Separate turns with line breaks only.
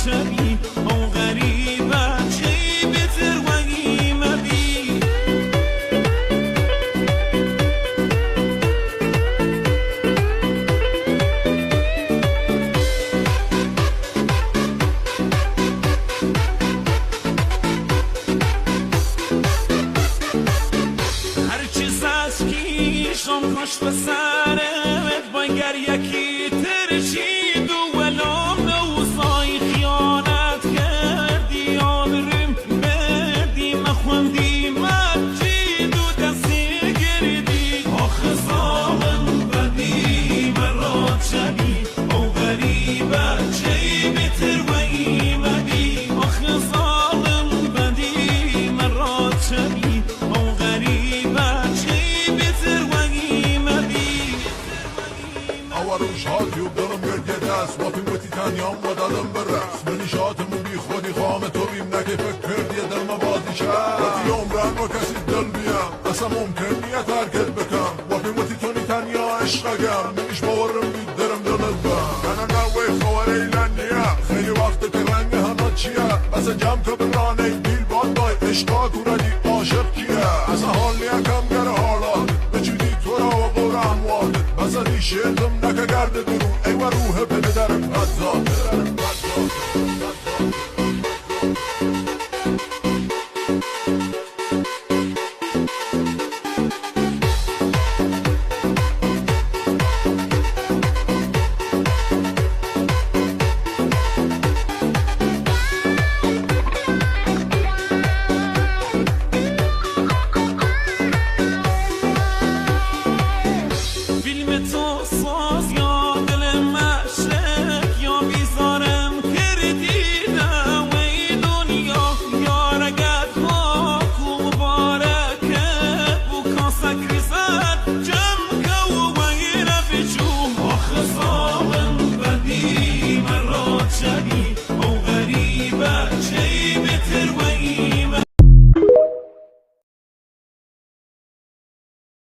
شبی او غریبه چی بتر وگی مبی هر چیز از کیشم کش به سرت بانگر یکی ترشید و ولام نوزای خیانت کردی آبرم بدی مخوندی مجید و دستی گردی آخ ظالم بدی مرات شبی او غریبه چی بتر و ایمدی آخ ظالم بدی مرات شبی او غریبه چی بتر و ایمدی
روش هاتی و دلم گرگه دست وقتی وقتی تنیام و دادم برس منی شاتمو بی خودی خامه تو بیم نکه فکر کردی دل مبادی شد وقتی عمرن و کسی دل بیم اصلا ممکن نیه ترکت بکن وقتی وقتی تونی تنیا عشقگم منیش باورم بید درم دلت بم انا نوی خوار ایلن نیه خیلی وقت که رنگ همه چیه بس جمع که برانه دیل باد دای عشقا گوردی